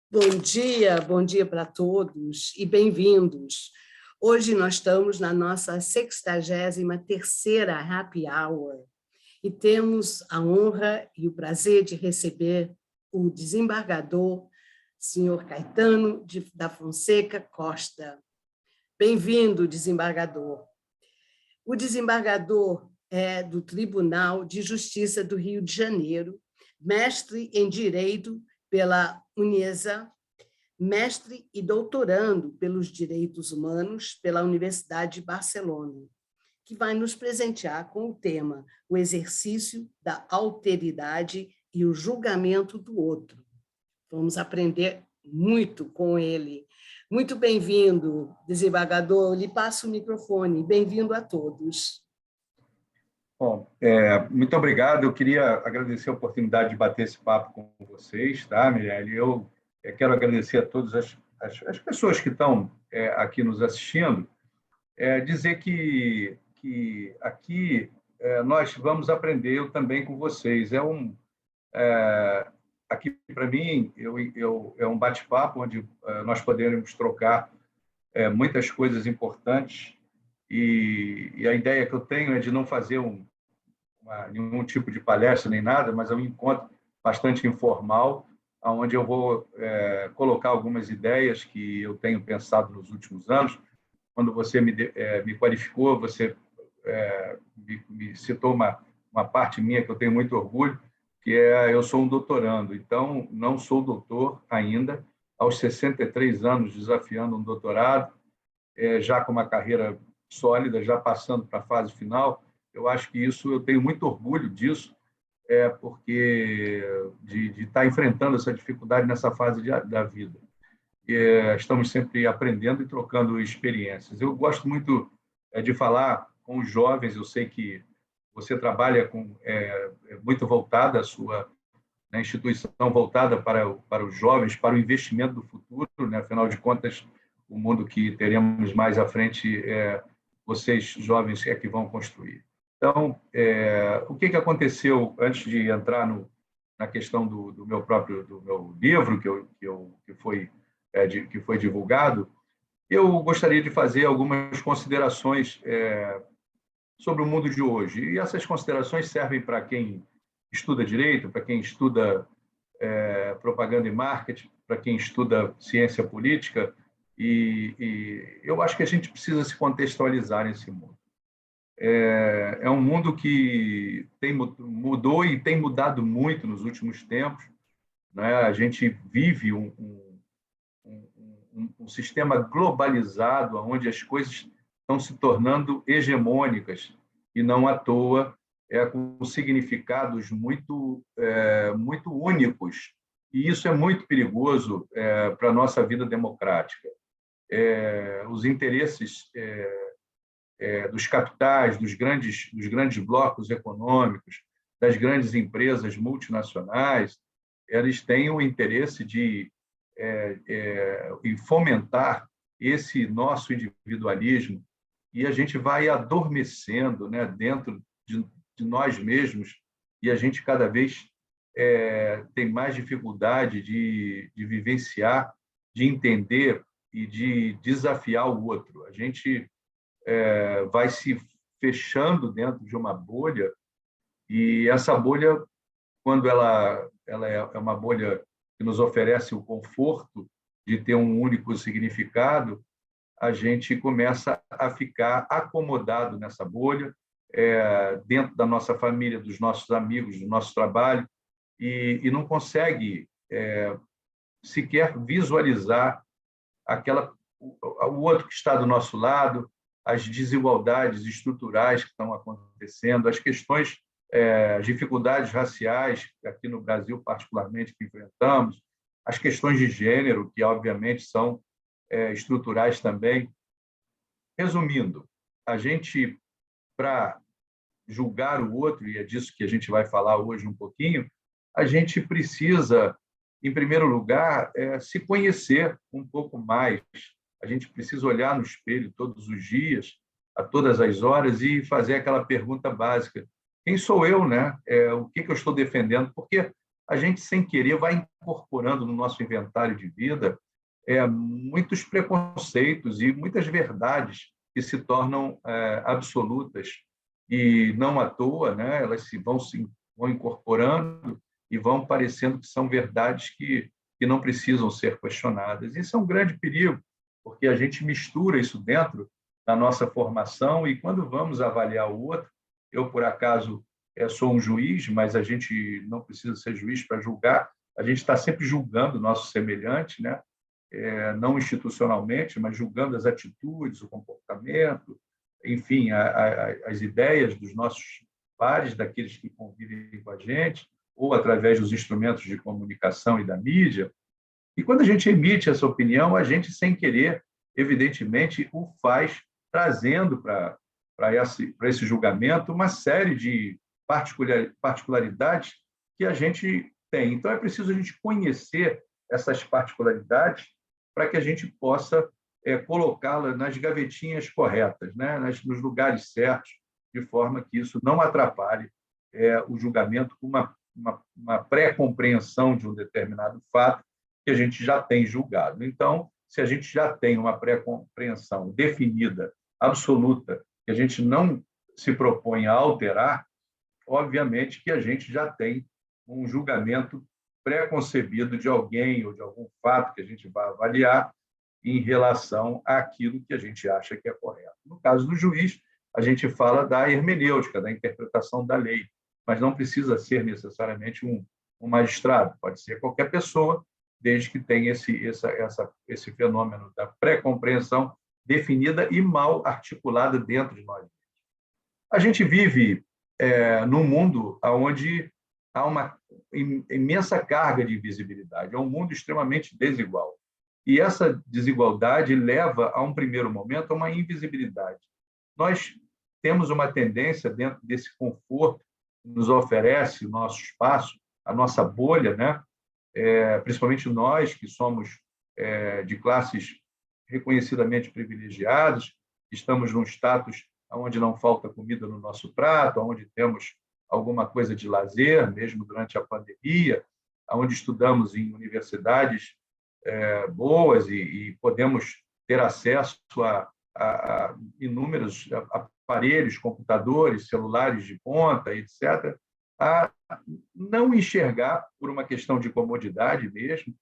Bom dia para todos e bem-vindos. Hoje nós estamos na nossa 63ª Happy Hour e temos a honra e o prazer de receber o desembargador, senhor Caetano da Fonseca Costa. Bem-vindo, desembargador. O desembargador é do Tribunal de Justiça do Rio de Janeiro, mestre em Direito pela UNESA, mestre e doutorando pelos Direitos Humanos pela Universidade de Barcelona, que vai nos presentear com o tema O Exercício da Alteridade e o Julgamento do Outro. Vamos aprender muito com ele. Muito bem-vindo, desembargador. Eu lhe passo o microfone. Bem-vindo a todos. Bom, muito obrigado. Eu queria agradecer a oportunidade de bater esse papo com vocês, tá, Mirelle? Eu quero agradecer a todas as pessoas que estão aqui nos assistindo, dizer que aqui nós vamos aprender, eu também com vocês. Aqui, para mim, é um bate-papo onde nós poderemos trocar muitas coisas importantes e a ideia que eu tenho é de não fazer nenhum tipo de palestra nem nada, mas é um encontro bastante informal, onde eu vou colocar algumas ideias que eu tenho pensado nos últimos anos. Quando você me qualificou, você me citou uma parte minha que eu tenho muito orgulho, que eu sou um doutorando. Então, não sou doutor ainda, aos 63 anos desafiando um doutorado, já com uma carreira sólida, já passando para a fase final. Eu acho que eu tenho muito orgulho disso, porque de estar enfrentando essa dificuldade nessa fase da vida. Estamos sempre aprendendo e trocando experiências. Eu gosto muito de falar com os jovens. Eu sei que você trabalha muito voltada, a sua instituição voltada para os jovens, para o investimento do futuro, né? Afinal de contas, o mundo que teremos mais à frente, vocês, jovens, que vão construir. Então, o que aconteceu antes de entrar na questão do meu livro, que foi divulgado? Eu gostaria de fazer algumas considerações sobre o mundo de hoje. E essas considerações servem para quem estuda direito, para quem estuda propaganda e marketing, para quem estuda ciência política, e eu acho que a gente precisa se contextualizar nesse mundo. É um mundo que mudou e tem mudado muito nos últimos tempos, né? A gente vive um sistema globalizado, onde as coisas estão se tornando hegemônicas, e não à toa, com significados muito únicos. E isso é muito perigoso para a nossa vida democrática. Os interesses dos capitais, dos grandes blocos econômicos, das grandes empresas multinacionais, eles têm o interesse em fomentar esse nosso individualismo, e a gente vai adormecendo, né, dentro de nós mesmos, e a gente cada vez tem mais dificuldade de vivenciar, de entender e de desafiar o outro. A gente vai se fechando dentro de uma bolha, e essa bolha, quando ela é uma bolha que nos oferece o conforto de ter um único significado, a gente começa a ficar acomodado nessa bolha, dentro da nossa família, dos nossos amigos, do nosso trabalho, e não consegue sequer visualizar o outro que está do nosso lado, as desigualdades estruturais que estão acontecendo, as questões, as dificuldades raciais, aqui no Brasil particularmente, que enfrentamos, as questões de gênero, que obviamente são estruturais também. Resumindo, a gente, para julgar o outro, e é disso que a gente vai falar hoje um pouquinho, a gente precisa, em primeiro lugar, se conhecer um pouco mais. A gente precisa olhar no espelho todos os dias, a todas as horas, e fazer aquela pergunta básica: quem sou eu, né? O que eu estou defendendo? Porque a gente, sem querer, vai incorporando no nosso inventário de vida muitos preconceitos e muitas verdades que se tornam absolutas. E não à toa, né, elas vão incorporando e vão parecendo que são verdades que não precisam ser questionadas. Isso é um grande perigo, porque a gente mistura isso dentro da nossa formação e, quando vamos avaliar o outro, eu, por acaso, sou um juiz, mas a gente não precisa ser juiz para julgar, a gente está sempre julgando o nosso semelhante, né? Não institucionalmente, mas julgando as atitudes, o comportamento, enfim, as ideias dos nossos pares, daqueles que convivem com a gente, ou através dos instrumentos de comunicação e da mídia. E quando a gente emite essa opinião, a gente, sem querer, evidentemente, o faz trazendo para esse julgamento uma série de particularidades que a gente tem. Então, é preciso a gente conhecer essas particularidades para que a gente possa colocá-las nas gavetinhas corretas, né? Nos lugares certos, de forma que isso não atrapalhe o julgamento com uma pré-compreensão de um determinado fato que a gente já tem julgado. Então, se a gente já tem uma pré-compreensão definida, absoluta, que a gente não se propõe a alterar, obviamente que a gente já tem um julgamento pré-concebido de alguém ou de algum fato que a gente vai avaliar em relação àquilo que a gente acha que é correto. No caso do juiz, a gente fala da hermenêutica, da interpretação da lei, mas não precisa ser necessariamente um magistrado, pode ser qualquer pessoa, desde que tenha esse fenômeno da pré-compreensão definida e mal articulada dentro de nós. A gente vive num mundo onde há uma imensa carga de invisibilidade, é um mundo extremamente desigual. E essa desigualdade leva, a um primeiro momento, a uma invisibilidade. Nós temos uma tendência, dentro desse conforto que nos oferece o nosso espaço, a nossa bolha, né? Principalmente nós que somos de classes reconhecidamente privilegiadas, estamos num status onde não falta comida no nosso prato, onde temos alguma coisa de lazer, mesmo durante a pandemia, onde estudamos em universidades boas e podemos ter acesso a inúmeros aparelhos, computadores, celulares de ponta, etc., a não enxergar, por uma questão de comodidade mesmo,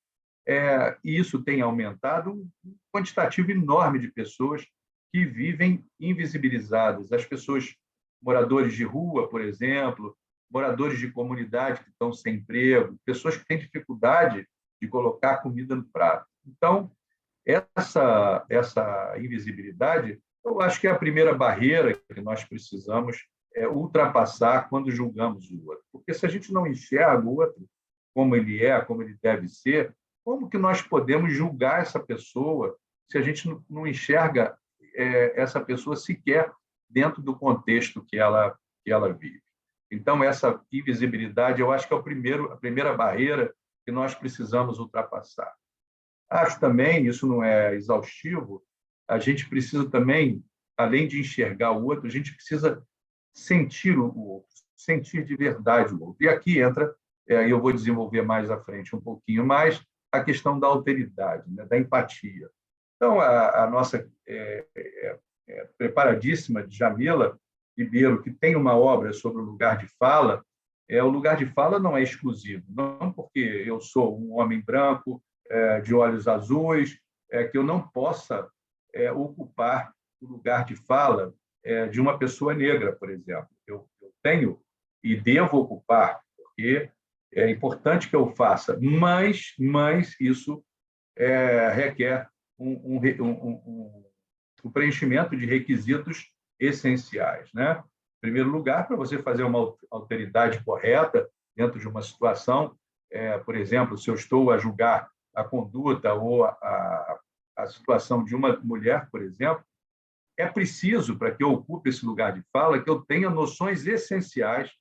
e isso tem aumentado um quantitativo enorme de pessoas que vivem invisibilizadas. As pessoas, moradores de rua, por exemplo, moradores de comunidade que estão sem emprego, pessoas que têm dificuldade de colocar comida no prato. Então, essa invisibilidade, eu acho que é a primeira barreira que nós precisamos ultrapassar quando julgamos o outro. Porque se a gente não enxerga o outro como ele é, como ele deve ser, como que nós podemos julgar essa pessoa se a gente não enxerga essa pessoa sequer dentro do contexto que ela vive? Então, essa invisibilidade, eu acho que é a primeira barreira que nós precisamos ultrapassar. Acho também, isso não é exaustivo, a gente precisa também, além de enxergar o outro, a gente precisa sentir o outro, sentir de verdade o outro. E aqui entra, eu vou desenvolver mais à frente um pouquinho mais, a questão da alteridade, né, da empatia. Então, a nossa preparadíssima Djamila Ribeiro, que tem uma obra sobre o lugar de fala, o lugar de fala não é exclusivo, não porque eu sou um homem branco, de olhos azuis, que eu não possa ocupar o lugar de fala de uma pessoa negra, por exemplo. Eu tenho e devo ocupar, porque é importante que eu faça, mas isso requer um preenchimento de requisitos essenciais, né? Em primeiro lugar, para você fazer uma alteridade correta dentro de uma situação, por exemplo, se eu estou a julgar a conduta ou a situação de uma mulher, por exemplo, é preciso, para que eu ocupe esse lugar de fala, que eu tenha noções essenciais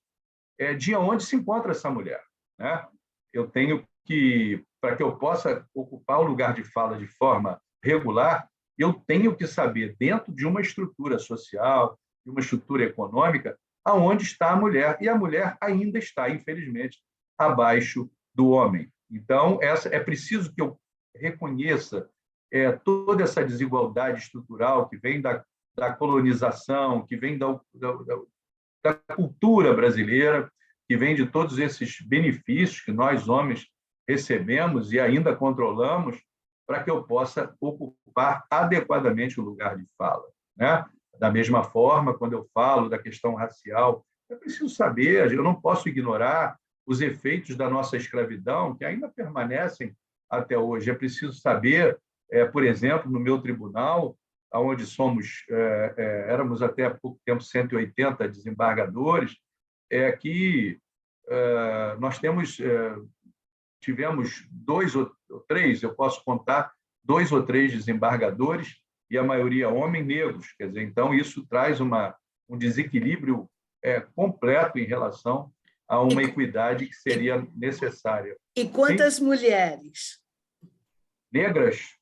de onde se encontra essa mulher, né? Eu tenho que, para que eu possa ocupar o lugar de fala de forma regular, eu tenho que saber, dentro de uma estrutura social, de uma estrutura econômica, aonde está a mulher. E a mulher ainda está, infelizmente, abaixo do homem. Então, é preciso que eu reconheça toda essa desigualdade estrutural que vem da colonização, que vem da cultura brasileira, que vem de todos esses benefícios que nós, homens, recebemos e ainda controlamos, para que eu possa ocupar adequadamente o lugar de fala, né? Da mesma forma, quando eu falo da questão racial, é preciso saber, eu não posso ignorar os efeitos da nossa escravidão, que ainda permanecem até hoje. É preciso saber, por exemplo, no meu tribunal, onde éramos até há pouco tempo 180 desembargadores, que nós tivemos 2 ou 3, eu posso contar, 2 ou 3 desembargadores, e a maioria homens negros. Quer dizer, então, isso traz um desequilíbrio completo em relação a uma equidade que seria necessária. E quantas mulheres? Negras?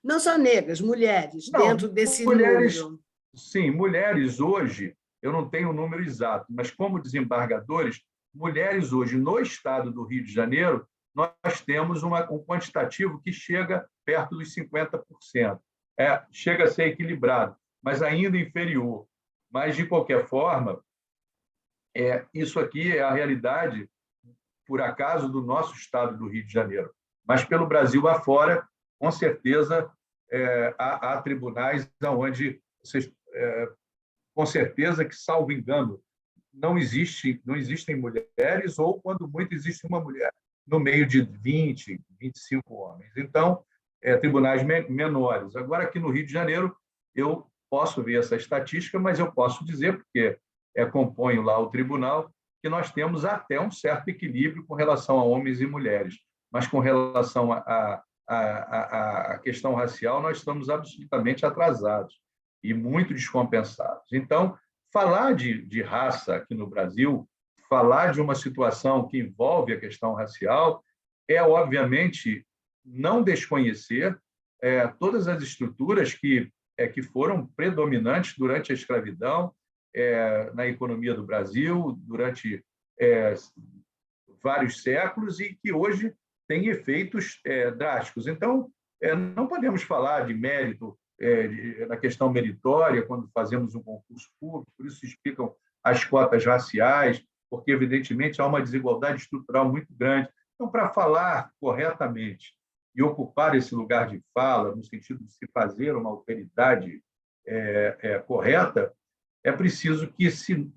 Não só negras, mulheres, Não, dentro desse mulheres, número. sim, mulheres hoje, eu não tenho o número exato, mas como desembargadores, mulheres hoje no estado do Rio de Janeiro, nós temos um quantitativo que chega perto dos 50%. Chega a ser equilibrado, mas ainda inferior. Mas, de qualquer forma, isso aqui é a realidade, por acaso, do nosso estado do Rio de Janeiro. Mas, pelo Brasil afora, com certeza, há tribunais onde, com certeza que, salvo engano, não existem mulheres, ou, quando muito, existe uma mulher no meio de 20, 25 homens. Então, tribunais menores. Agora, aqui no Rio de Janeiro, eu posso ver essa estatística, mas eu posso dizer, porque componho lá o tribunal, que nós temos até um certo equilíbrio com relação a homens e mulheres. Mas, com relação à questão racial, nós estamos absolutamente atrasados e muito descompensados. Então, falar de raça aqui no Brasil, falar de uma situação que envolve a questão racial, obviamente, não desconhecer todas as estruturas que foram predominantes durante a escravidão na economia do Brasil, durante vários séculos, e que hoje têm efeitos drásticos. Então, não podemos falar de mérito, na questão meritória, quando fazemos um concurso público, por isso se explicam as cotas raciais, porque, evidentemente, há uma desigualdade estrutural muito grande. Então, para falar corretamente e ocupar esse lugar de fala, no sentido de se fazer uma alteridade correta, é preciso que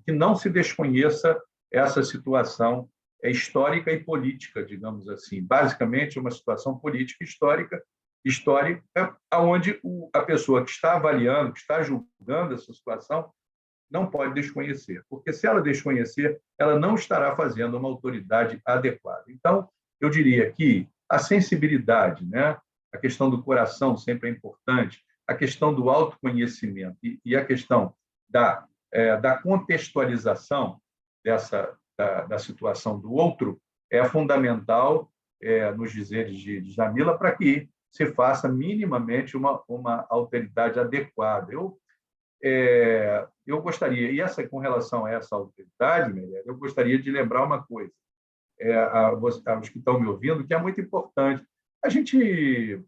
não se desconheça essa situação histórica e política, digamos assim. Basicamente, uma situação política histórica, onde a pessoa que está avaliando, que está julgando essa situação, não pode desconhecer, porque, se ela desconhecer, ela não estará fazendo uma autoridade adequada. Então, eu diria que a sensibilidade, né? A questão do coração sempre é importante, a questão do autoconhecimento e a questão da contextualização da situação do outro é fundamental, nos dizeres de Djamila, para que se faça minimamente uma alteridade adequada. Eu gostaria, com relação a essa alteridade, Meirelles, eu gostaria de lembrar uma coisa, aos que estão me ouvindo, que é muito importante. A gente,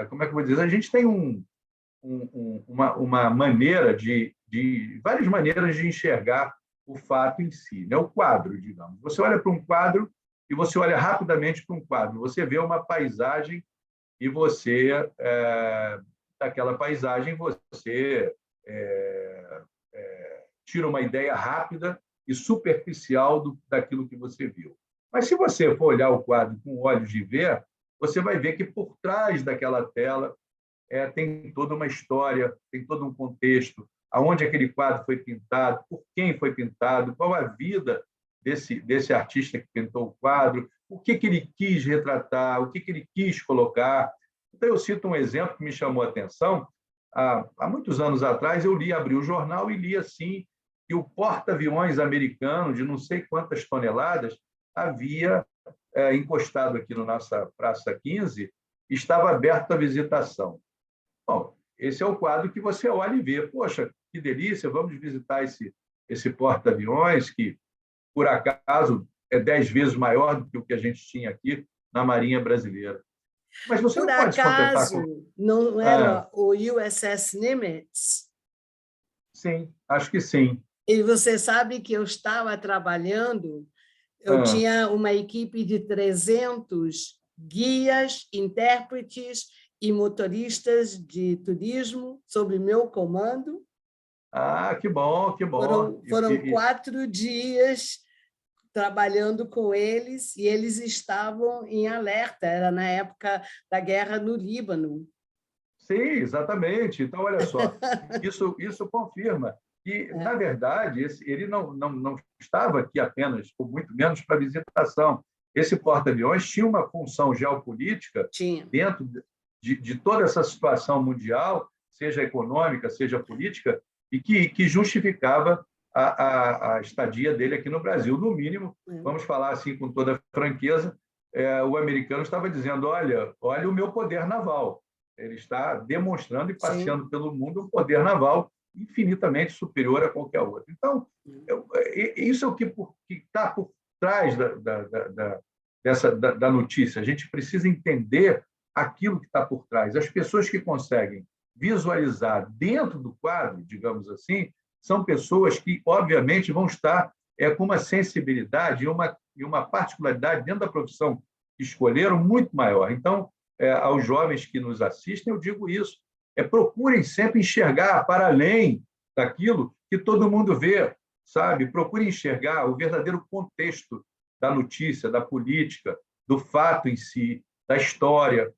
como é que eu vou dizer? A gente tem uma maneira várias maneiras de enxergar o fato em si, né? O quadro, digamos. Você olha para um quadro e você olha rapidamente para um quadro. Você vê uma paisagem e daquela paisagem, você tira uma ideia rápida e superficial daquilo que você viu. Mas, se você for olhar o quadro com olhos de ver, você vai ver que, por trás daquela tela, tem toda uma história, tem todo um contexto, aonde aquele quadro foi pintado, por quem foi pintado, qual a vida desse artista que pintou o quadro, o que ele quis retratar, o que ele quis colocar. Então, eu cito um exemplo que me chamou a atenção. Há muitos anos atrás, eu abri o jornal e li assim que o porta-aviões americano, de não sei quantas toneladas, havia encostado aqui na nossa Praça 15, estava aberto à visitação. Bom, esse é o quadro que você olha e vê. Poxa, que delícia, vamos visitar esse porta-aviões que, por acaso, é 10 vezes maior do que o que a gente tinha aqui na Marinha Brasileira. Mas você Por não pode se contentar com... acaso, não Ah, era o USS Nimitz? sim, acho que sim. E você sabe que eu estava trabalhando, eu Ah, tinha uma equipe de 300 guias, intérpretes e motoristas de turismo sob meu comando. que bom, que bom. Foram 4 dias trabalhando com eles e eles estavam em alerta. Era na época da guerra no Líbano. Sim, exatamente. Então, olha só, isso confirma que, na verdade, ele não estava aqui apenas, ou muito menos, para visitação. Esse porta-aviões tinha uma função geopolítica Tinha. dentro de toda essa situação mundial, seja econômica, seja política, e que justificava a estadia dele aqui no Brasil. No mínimo, vamos falar assim com toda franqueza, o americano estava dizendo, olha o meu poder naval. Ele está demonstrando e passeando pelo mundo um poder naval infinitamente superior a qualquer outro. Então, isso é o que está por trás da notícia. A gente precisa entender aquilo que está por trás. As pessoas que conseguem visualizar dentro do quadro, digamos assim, são pessoas que, obviamente, vão estar com uma sensibilidade e uma particularidade dentro da profissão que escolheram muito maior. Então, aos jovens que nos assistem, eu digo isso. Procurem sempre enxergar para além daquilo que todo mundo vê, sabe? Procurem enxergar o verdadeiro contexto da notícia, da política, do fato em si, da história,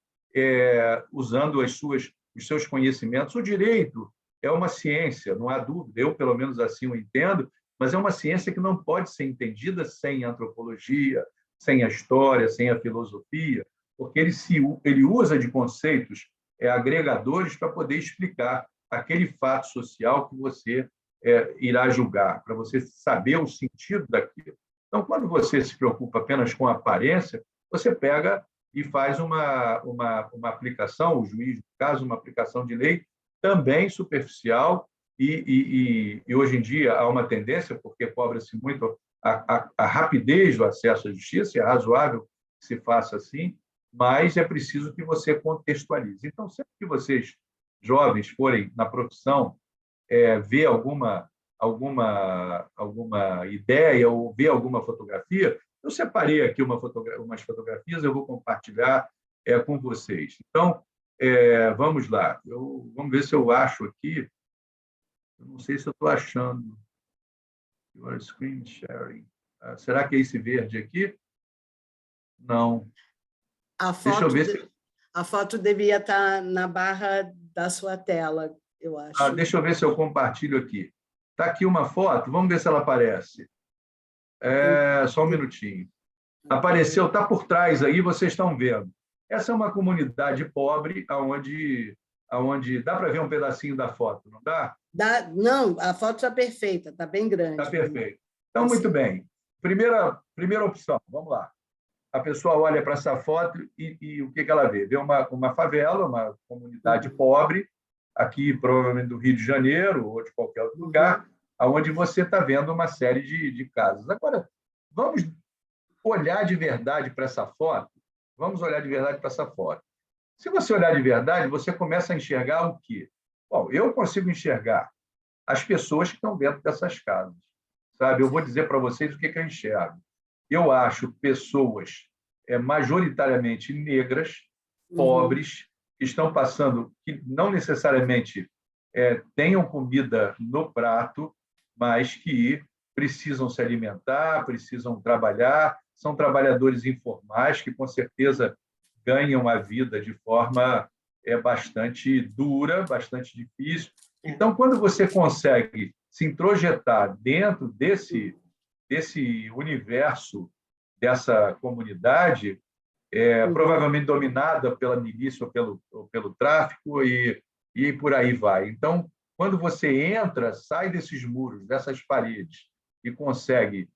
usando os seus conhecimentos. O direito é uma ciência, não há dúvida, eu, pelo menos, assim o entendo, mas é uma ciência que não pode ser entendida sem a antropologia, sem a história, sem a filosofia, porque ele usa de conceitos agregadores para poder explicar aquele fato social que você irá julgar, para você saber o sentido daquilo. Então, quando você se preocupa apenas com a aparência, você pega e faz uma aplicação, o juiz, no caso, uma aplicação de lei também superficial e hoje em dia há uma tendência, porque cobra-se muito a rapidez do acesso à justiça, é razoável que se faça assim, mas é preciso que você contextualize. Então, sempre que vocês, jovens, forem na profissão, ver alguma ideia ou ver alguma fotografia, eu separei aqui umas fotografias, eu vou compartilhar com vocês. Então, vamos lá. Vamos ver se eu acho aqui. Eu não sei se eu estou achando. Your screen sharing. Será que é esse verde aqui? Não. Deixa eu ver se... A foto devia estar na barra da sua tela, eu acho. Deixa eu ver se eu compartilho aqui. Está aqui uma foto, vamos ver se ela aparece. Só um minutinho. Apareceu, está por trás aí, vocês estão vendo. Essa é uma comunidade pobre, onde dá para ver um pedacinho da foto, não dá? Não, a foto está perfeita, está bem grande. Está perfeito. Então, muito bem. Primeira opção, vamos lá. A pessoa olha para essa foto e o que ela vê? Vê uma favela, uma comunidade pobre, aqui provavelmente do Rio de Janeiro ou de qualquer outro lugar, onde você está vendo uma série de casas. Agora, vamos olhar de verdade para essa foto? Vamos olhar de verdade para essa foto. Se você olhar de verdade, você começa a enxergar o quê? Bom, eu consigo enxergar as pessoas que estão dentro dessas casas. Sabe? Eu vou dizer para vocês o que eu enxergo. Eu acho pessoas majoritariamente negras, pobres, que estão passando, que não necessariamente tenham comida no prato, mas que precisam se alimentar, precisam trabalhar, são trabalhadores informais que, com certeza, ganham a vida de forma bastante dura, bastante difícil. Então, quando você consegue se introjetar dentro desse universo, dessa comunidade, provavelmente dominada pela milícia ou pelo tráfico, e por aí vai. Então, quando você entra, sai desses muros, dessas paredes, e consegue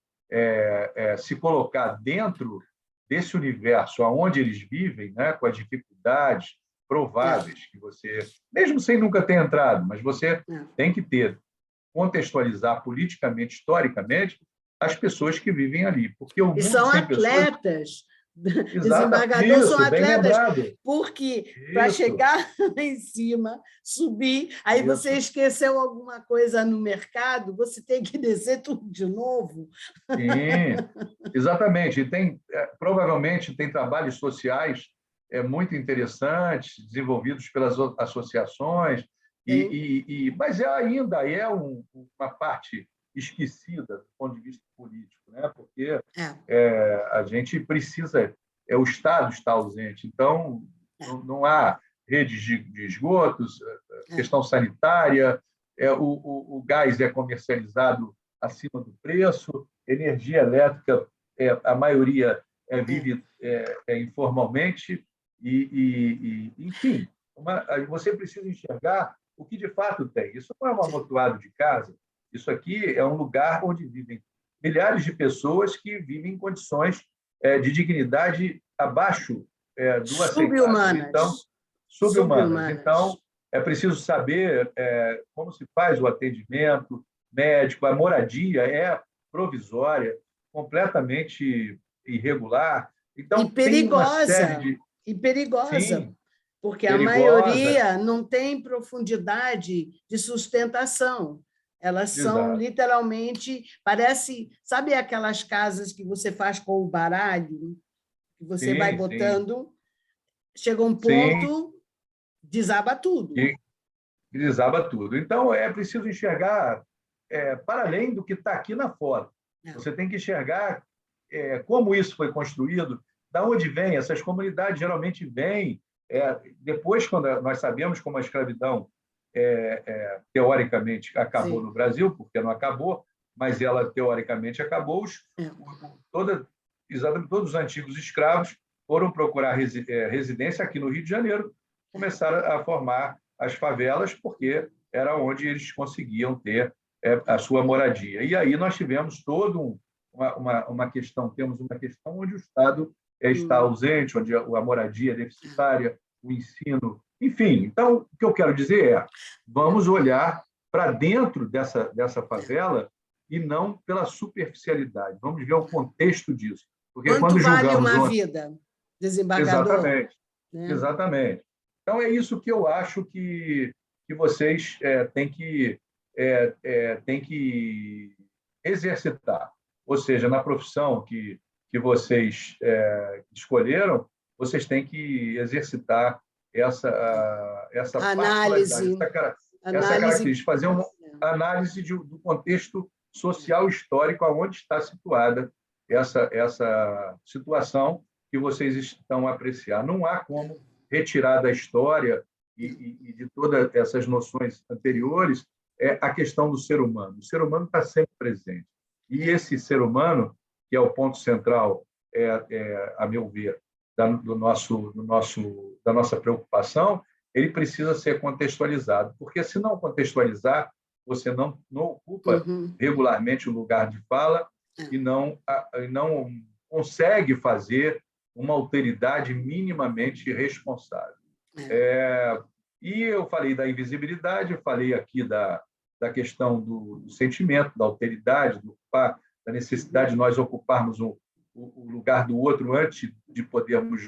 se colocar dentro desse universo onde eles vivem, né, com as dificuldades prováveis que você, mesmo sem nunca ter entrado, mas você tem que contextualizar politicamente, historicamente, as pessoas que vivem ali, porque o E mundo são sem pessoas... atletas, Exato, desembargadores são isso, bem atletas, lembrado. porque para Isso, chegar lá em cima, subir, aí você isso. esqueceu alguma coisa no mercado, você tem que descer tudo de novo. Sim, exatamente. E tem, provavelmente tem trabalhos sociais muito interessantes, desenvolvidos pelas associações, Tem, mas ainda é uma parte esquecida do ponto de vista político, né? Porque é, a gente precisa, o Estado está ausente, então é, não há redes de esgotos, é, questão sanitária, o gás é comercializado acima do preço, energia elétrica, a maioria é, vive informalmente, enfim, você precisa enxergar o que de fato tem. Isso não é um sim. amontoado de casa, isso aqui é um lugar onde vivem milhares de pessoas que vivem em condições de dignidade abaixo do aceitável. Então, Sub-humanas, sub-humanas. sub-humanas. Então, é preciso saber como se faz o atendimento médico, a moradia é provisória, completamente irregular. E Então, tem uma série perigosa, de... e perigosa, Sim, porque a perigosa, maioria não tem profundidade de sustentação. Elas são exato. literalmente, parece, sabe aquelas casas que você faz com o baralho, que você vai Sim, sim, botando, chega um sim, ponto, desaba tudo. e desaba tudo. Então, é preciso enxergar para além do que está aqui na foto. É, Você tem que enxergar como isso foi construído, da onde vem. Essas comunidades geralmente vêm depois, quando nós sabemos como a escravidão teoricamente acabou sim, no Brasil, porque não acabou, mas ela teoricamente acabou. é, Toda, exatamente todos os antigos escravos foram procurar residência aqui no Rio de Janeiro, começaram a formar as favelas, porque era onde eles conseguiam ter a sua moradia. E aí nós tivemos todo uma questão, temos uma questão onde o Estado está hum, ausente, onde a moradia é deficitária, o ensino, enfim. Então, o que eu quero dizer vamos olhar para dentro dessa favela e não pela superficialidade. Vamos ver o contexto disso. Porque quanto quando vale julgamos... uma vida, desembargador? Exatamente, Né? exatamente. Então, é isso que eu acho que vocês têm que exercitar. Ou seja, na profissão que vocês escolheram, vocês têm que exercitar essa particularidade, Análise, essa análise, característica, fazer uma análise do contexto social histórico aonde está situada essa situação que vocês estão a apreciar. Não há como retirar da história e de todas essas noções anteriores a questão do ser humano. O ser humano está sempre presente. E esse ser humano, que é o ponto central, a meu ver, da nossa preocupação, ele precisa ser contextualizado, porque se não contextualizar, você não ocupa uhum, regularmente o lugar de fala e não consegue fazer uma alteridade minimamente responsável. E eu falei da invisibilidade, eu falei aqui da questão do sentimento, da alteridade, da necessidade de nós ocuparmos o lugar do outro antes de podermos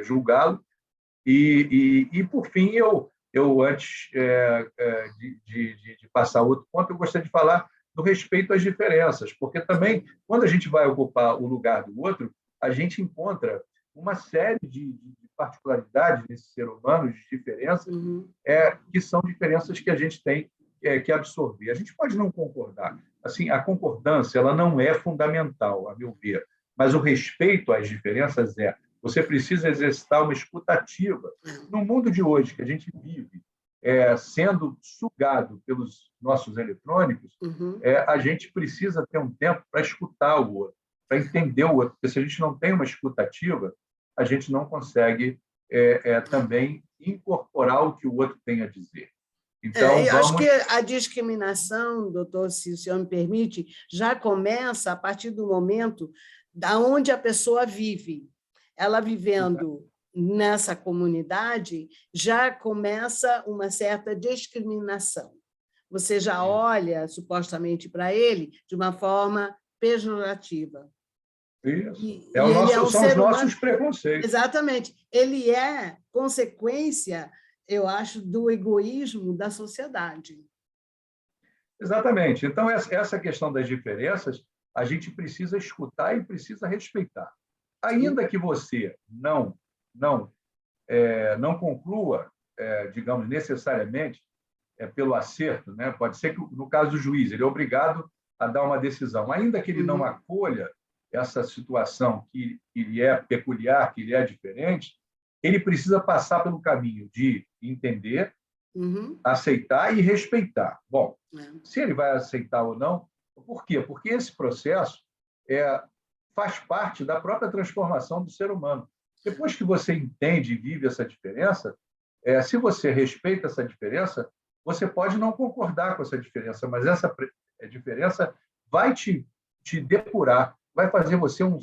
julgá-lo. Por fim, eu antes de passar outro ponto, eu gostaria de falar do respeito às diferenças, porque também, quando a gente vai ocupar o lugar do outro, a gente encontra uma série de particularidades nesse ser humano, de diferenças, uhum. que são diferenças que a gente tem que absorver. A gente pode não concordar. Assim, a concordância ela não é fundamental, a meu ver, mas o respeito às diferenças é. Você precisa exercitar uma escutativa. No mundo de hoje, que a gente vive, sendo sugado pelos nossos eletrônicos, Uhum. a gente precisa ter um tempo para escutar o outro, para entender o outro. Porque se a gente não tem uma escutativa, a gente não consegue também incorporar o que o outro tem a dizer. Então, Eu acho que vamos... a discriminação, doutor, se o senhor me permite, já começa a partir do momento da onde a pessoa vive. Ela vivendo nessa comunidade, já começa uma certa discriminação. Você já olha supostamente para ele de uma forma pejorativa. Isso. E ele é um São os ser humano. nossos preconceitos. Exatamente. Ele é consequência, eu acho, do egoísmo da sociedade. Exatamente. Então, essa questão das diferenças, a gente precisa escutar e precisa respeitar. Ainda que você não conclua, digamos, necessariamente pelo acerto, né? Pode ser que, no caso do juiz, ele é obrigado a dar uma decisão. Ainda que ele não acolha essa situação que ele é peculiar, que ele é diferente, ele precisa passar pelo caminho de entender, aceitar e respeitar. Bom, se ele vai aceitar ou não, por quê? Porque esse processo faz parte da própria transformação do ser humano. Depois que você entende e vive essa diferença, se você respeita essa diferença, você pode não concordar com essa diferença, mas essa diferença vai te depurar, vai fazer você um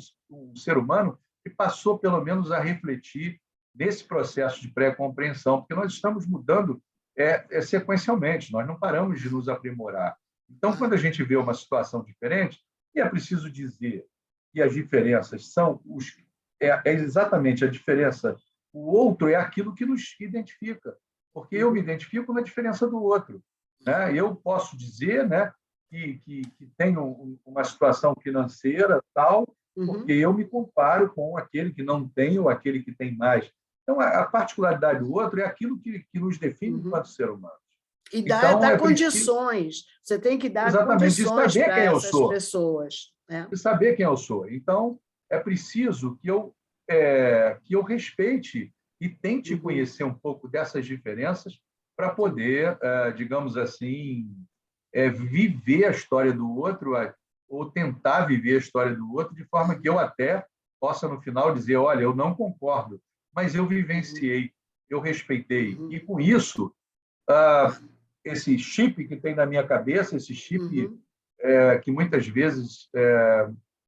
ser humano que passou, pelo menos, a refletir nesse processo de pré-compreensão, porque nós estamos mudando sequencialmente, nós não paramos de nos aprimorar. Então, quando a gente vê uma situação diferente, e é preciso dizer que as diferenças são exatamente a diferença. O outro é aquilo que nos identifica, porque eu me identifico na diferença do outro, né? Eu posso dizer, né, que tenho uma situação financeira tal, porque eu me comparo com aquele que não tem ou aquele que tem mais. Então, a particularidade do outro é aquilo que nos define enquanto ser humano. E então, dá condições. Você tem que dar exatamente, condições para essas sou. pessoas. De saber quem eu sou. Então, é preciso que eu respeite e tente conhecer um pouco dessas diferenças para poder, digamos assim, viver a história do outro, ou tentar viver a história do outro, de forma que eu até possa, no final, dizer, olha, eu não concordo, mas eu vivenciei, eu respeitei. E, com isso, esse chip que tem na minha cabeça, esse chip que muitas vezes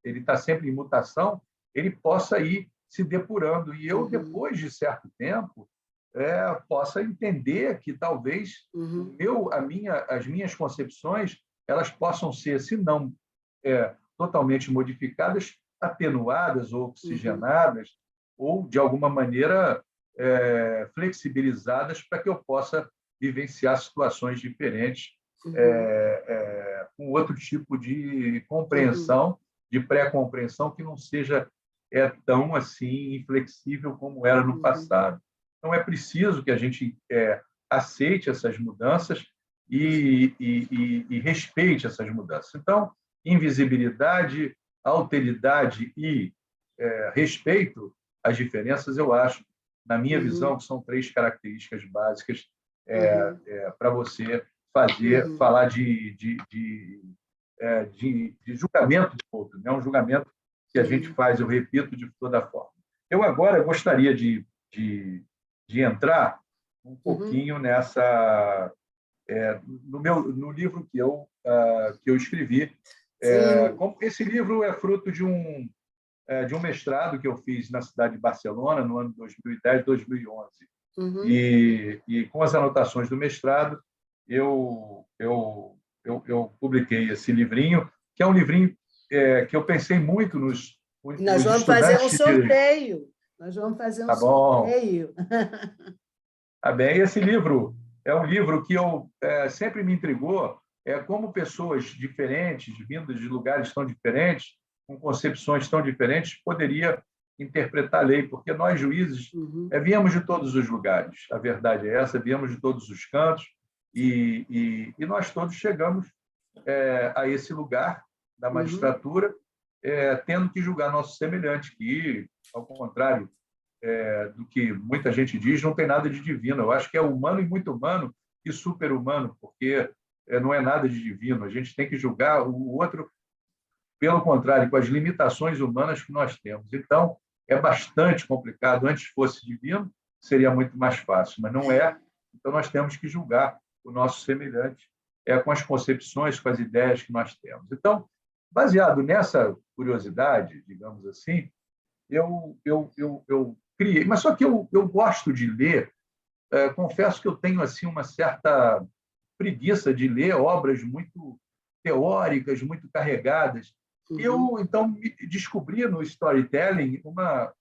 ele está sempre em mutação, ele possa ir se depurando. E eu, depois de certo tempo, possa entender que talvez as minhas concepções elas possam ser, se não totalmente modificadas, atenuadas ou oxigenadas, ou, de alguma maneira, flexibilizadas para que eu possa vivenciar situações diferentes com outro tipo de compreensão, de pré-compreensão, que não seja tão assim inflexível como era no passado. Então, é preciso que a gente aceite essas mudanças e respeite essas mudanças. Então, invisibilidade, alteridade e respeito às diferenças, eu acho, na minha visão, que são 3 características básicas para você falar de julgamento do outro, né? Um julgamento que a gente faz, eu repito, de toda forma. Eu agora gostaria de entrar um pouquinho nessa no livro que eu escrevi. Esse livro é fruto de um mestrado que eu fiz na cidade de Barcelona no ano 2010, 2011. E com as anotações do mestrado, eu publiquei esse livrinho, que é um livrinho que eu pensei muito nos Nós vamos fazer um sorteio. Nós vamos fazer um sorteio. Tá bem. Esse livro é um livro que sempre me intrigou, como pessoas diferentes, vindas de lugares tão diferentes, com concepções tão diferentes, poderia interpretar a lei, porque nós, juízes, viemos de todos os lugares. A verdade é essa, viemos de todos os cantos, e nós todos chegamos a esse lugar da magistratura, tendo que julgar nosso semelhante, que, ao contrário do que muita gente diz, não tem nada de divino. Eu acho que é humano e muito humano e super-humano, porque não é nada de divino. A gente tem que julgar o outro, pelo contrário, com as limitações humanas que nós temos. Então, é bastante complicado. Antes fosse divino, seria muito mais fácil, mas não é. Então, nós temos que julgar o nosso semelhante com as concepções, com as ideias que nós temos. Então, baseado nessa curiosidade, digamos assim, eu criei. Mas só que eu gosto de ler, confesso que eu tenho assim uma certa preguiça de ler obras muito teóricas, muito carregadas. Eu, então, descobri no storytelling uma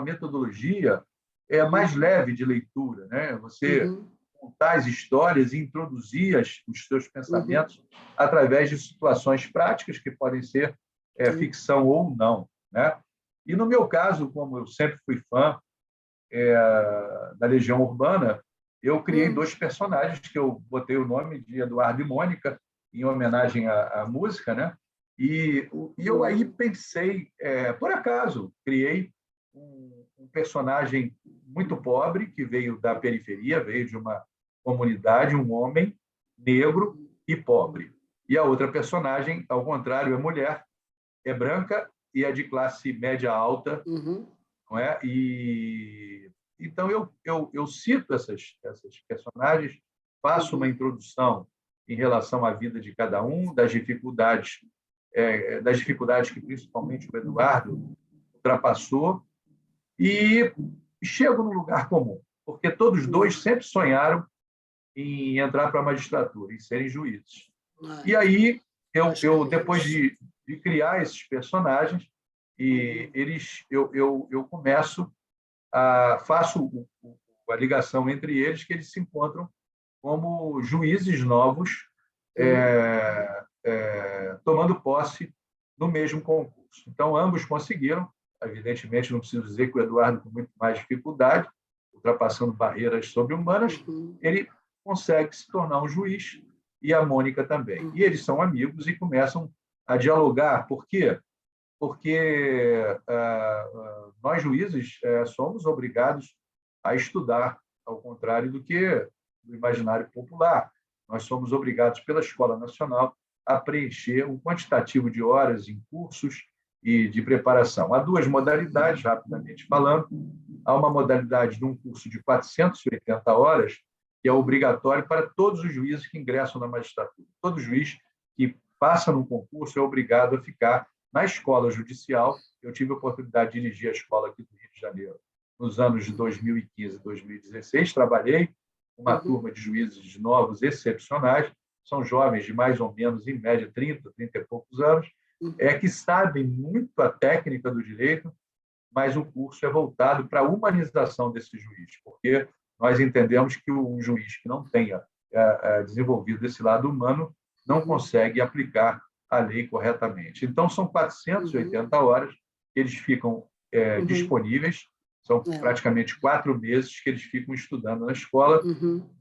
metodologia mais leve de leitura, né? Você contar as histórias e introduzir os seus pensamentos através de situações práticas que podem ser ficção ou não, né? E no meu caso, como eu sempre fui fã da Legião Urbana, eu criei dois personagens que eu botei o nome de Eduardo e Mônica em homenagem à música, né? E eu aí pensei, por acaso, criei um personagem muito pobre que veio da periferia, veio de uma comunidade, um homem negro e pobre. E a outra personagem, ao contrário, é mulher, é branca e é de classe média alta, não é? E então eu cito essas personagens, faço uma introdução em relação à vida de cada um, das dificuldades que principalmente o Eduardo ultrapassou, e chego num lugar comum, porque todos dois sempre sonharam em entrar para a magistratura, em serem juízes. E aí eu depois de criar esses personagens, eu começo faço a ligação entre eles, que eles se encontram como juízes novos, tomando posse no mesmo concurso. Então, ambos conseguiram. Evidentemente, não preciso dizer que o Eduardo, com muito mais dificuldade, ultrapassando barreiras sobre-humanas, ele consegue se tornar um juiz, e a Mônica também. E eles são amigos e começam a dialogar. Por quê? Porque nós, juízes, somos obrigados a estudar, ao contrário do que do imaginário popular. Nós somos obrigados, pela Escola Nacional, a preencher um quantitativo de horas em cursos e de preparação. Há duas modalidades, rapidamente falando. Há uma modalidade de um curso de 480 horas, que é obrigatório para todos os juízes que ingressam na magistratura. Todo juiz que passa num concurso é obrigado a ficar na escola judicial. Eu tive a oportunidade de dirigir a escola aqui do Rio de Janeiro nos anos de 2015 e 2016. Trabalhei com uma turma de juízes novos excepcionais, são jovens de mais ou menos, em média, 30 e poucos anos, que sabem muito a técnica do direito, mas o curso é voltado para a humanização desse juiz, porque nós entendemos que um juiz que não tenha desenvolvido esse lado humano não consegue aplicar a lei corretamente. Então, são 480 horas que eles ficam disponíveis, são praticamente 4 meses que eles ficam estudando na escola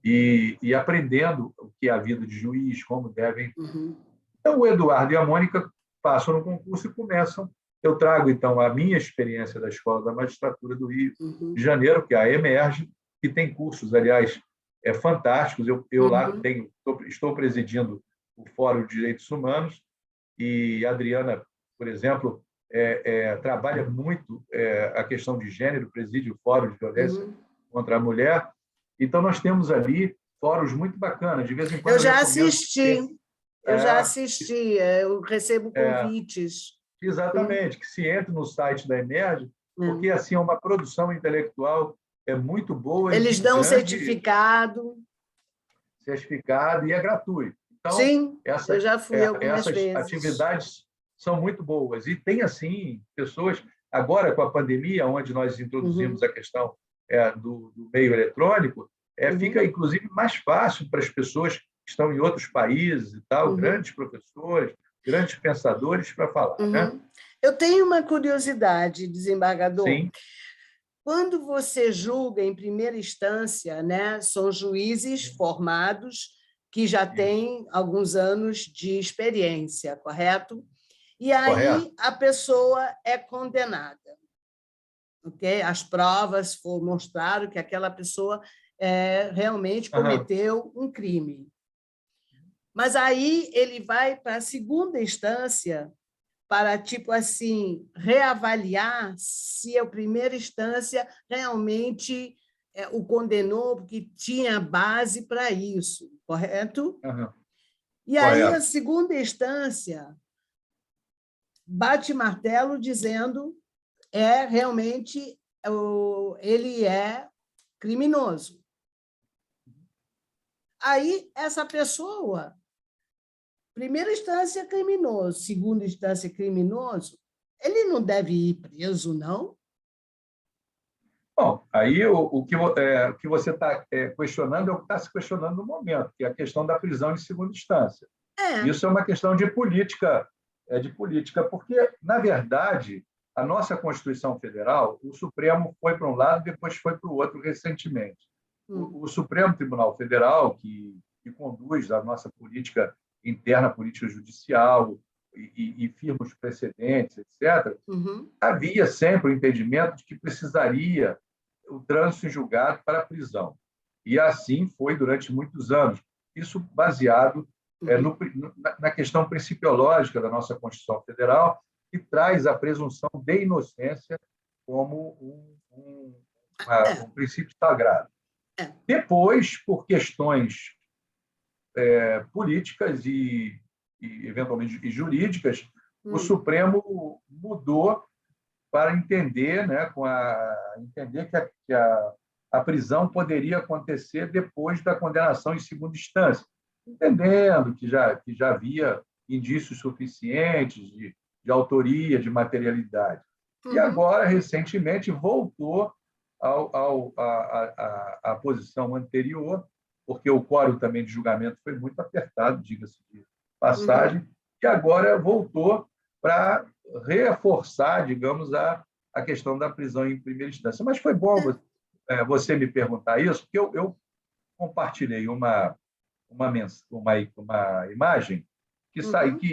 e aprendendo o que é a vida de juiz, como devem. Então, o Eduardo e a Mônica passam no concurso e começam. Eu trago, então, a minha experiência da Escola da Magistratura do Rio de Janeiro, que é a Emerge, que tem cursos, aliás, fantásticos. Eu lá estou presidindo o Fórum de Direitos Humanos, e a Adriana, por exemplo, trabalha muito a questão de gênero, preside o Fórum de Violência contra a Mulher. Então, nós temos ali fóruns muito bacanas. De vez em quando eu já assisti, eu recebo convites. Exatamente, que se entre no site da Emerge, porque assim é uma produção intelectual muito boa. Eles dão certificado e é gratuito. Então, sim, eu já fui algumas vezes. Atividades são muito boas. E tem, assim, pessoas... Agora, com a pandemia, onde nós introduzimos a questão do meio eletrônico, fica, inclusive, mais fácil para as pessoas que estão em outros países e tal, grandes professores, grandes pensadores, para falar. Né? Eu tenho uma curiosidade, desembargador. Sim. Quando você julga em primeira instância, né, são juízes formados que já têm alguns anos de experiência, correto? E aí a pessoa é condenada. Okay? As provas mostraram que aquela pessoa realmente cometeu um crime. Mas aí ele vai para a segunda instância para, tipo assim, reavaliar se a primeira instância realmente o condenou, porque tinha base para isso, correto? E aí a segunda instância bate martelo dizendo realmente ele é criminoso. Aí essa pessoa Primeira instância, criminoso. Segunda instância, criminoso. Ele não deve ir preso, não? Bom, aí o que você está questionando é o que está se questionando no momento, que é a questão da prisão em segunda instância. É. Isso é uma questão de política, porque, na verdade, a nossa Constituição Federal, o Supremo foi para um lado, depois foi para o outro recentemente. O Supremo Tribunal Federal, que conduz a nossa política interna, política judicial, e firma os precedentes, etc., havia sempre o entendimento de que precisaria o trânsito em julgado para a prisão. E assim foi durante muitos anos. Isso baseado na questão principiológica da nossa Constituição Federal, que traz a presunção de inocência como um princípio sagrado. Depois, por questões políticas e eventualmente jurídicas, o Supremo mudou para entender, né, entender que a prisão poderia acontecer depois da condenação em segunda instância, entendendo que já havia indícios suficientes de autoria, de materialidade. E agora, recentemente, voltou à posição anterior, porque o quórum também de julgamento foi muito apertado, diga-se de passagem, e agora voltou para reforçar, digamos, a questão da prisão em primeira instância. Mas foi bom você me perguntar isso, porque eu compartilhei uma imagem que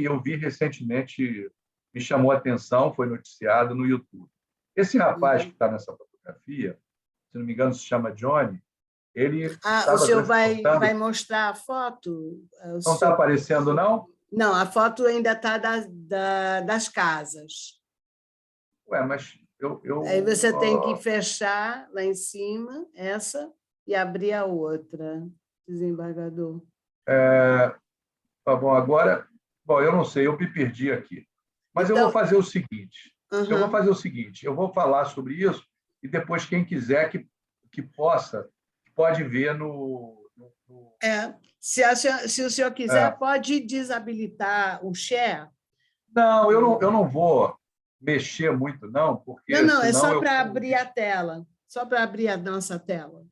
eu vi recentemente, me chamou a atenção, foi noticiado no YouTube. Esse rapaz que está nessa fotografia, se não me engano, se chama Johnny, ele o senhor vai mostrar a foto? Não está aparecendo, não? Não, a foto ainda está das casas. Mas Aí você tem que fechar lá em cima, essa, e abrir a outra, desembargador. Tá bom, agora... Bom, eu não sei, eu me perdi aqui. Mas então, eu vou fazer o seguinte. Eu vou falar sobre isso e depois quem quiser que pode ver no... Se o senhor quiser, pode desabilitar o share. Não, eu não vou mexer muito, não, porque... Não, é só para abrir a tela. Só para abrir a nossa tela.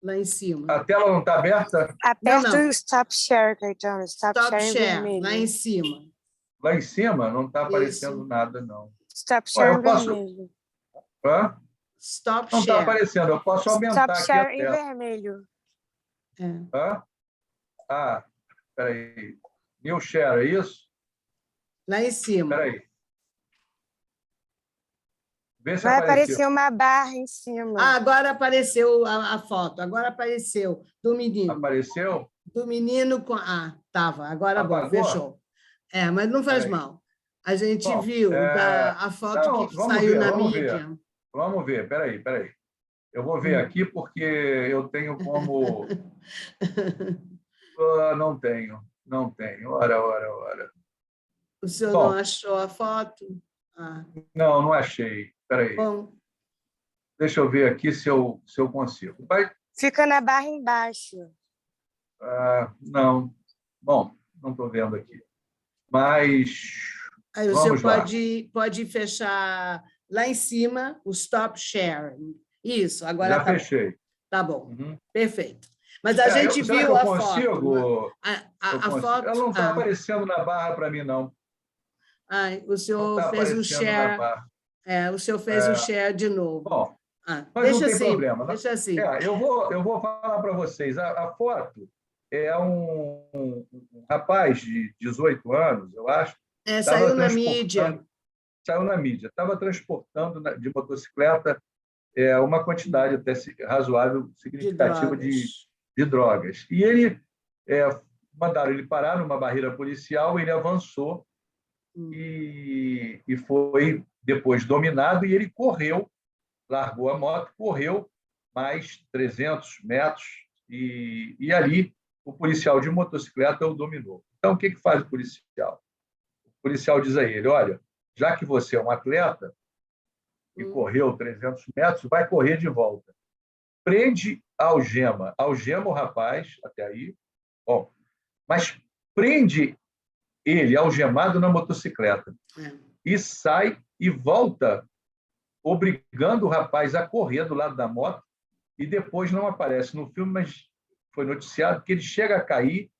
Lá em cima. A tela não está aberta? Aperta o Stop Share, Caetano. Stop Share, lá em cima. Lá em cima não está aparecendo nada, não. Stop Share vermelho. Stop não Share. está aparecendo, eu posso aumentar Stop aqui a Share em tela. vermelho. Espera aí. New Share, é isso? Lá em cima. Espera aí. Vai aparecer uma barra em cima. Agora apareceu a foto. Agora apareceu do menino. Apareceu? Do menino com... estava. Agora bom, fechou. Mas não faz mal. A gente viu a foto que saiu na mídia. Vamos ver. Espera aí. Eu vou ver aqui porque eu tenho como... Não tenho. Ora. O senhor não achou a foto? Não achei. Espera aí. Bom. Deixa eu ver aqui se eu consigo. Fica na barra embaixo. Não. Bom, não estou vendo aqui. Mas... Aí o senhor pode fechar lá em cima o Stop Sharing. Isso, agora já fechei. Tá bom, perfeito. Mas a gente viu a foto. A foto... Ela não está aparecendo na barra para mim, não. O senhor fez o share. O senhor fez o share de novo. Bom, mas deixa não tem assim, problema. Deixa assim. Eu vou falar para vocês. A foto é um rapaz de 18 anos, eu acho. Saiu na mídia. Saiu na mídia. Estava transportando de motocicleta uma quantidade até razoável, significativa de drogas. E ele mandaram ele parar numa barreira policial, ele avançou e foi depois dominado e ele correu, largou a moto, correu mais 300 metros e ali o policial de motocicleta o dominou. Então, o que faz o policial? O policial diz a ele, olha, já que você é um atleta e correu 300 metros, vai correr de volta. Prende, algema o rapaz, até aí, mas prende ele algemado na motocicleta e sai e volta, obrigando o rapaz a correr do lado da moto, e depois não aparece no filme, mas foi noticiado que ele chega a cair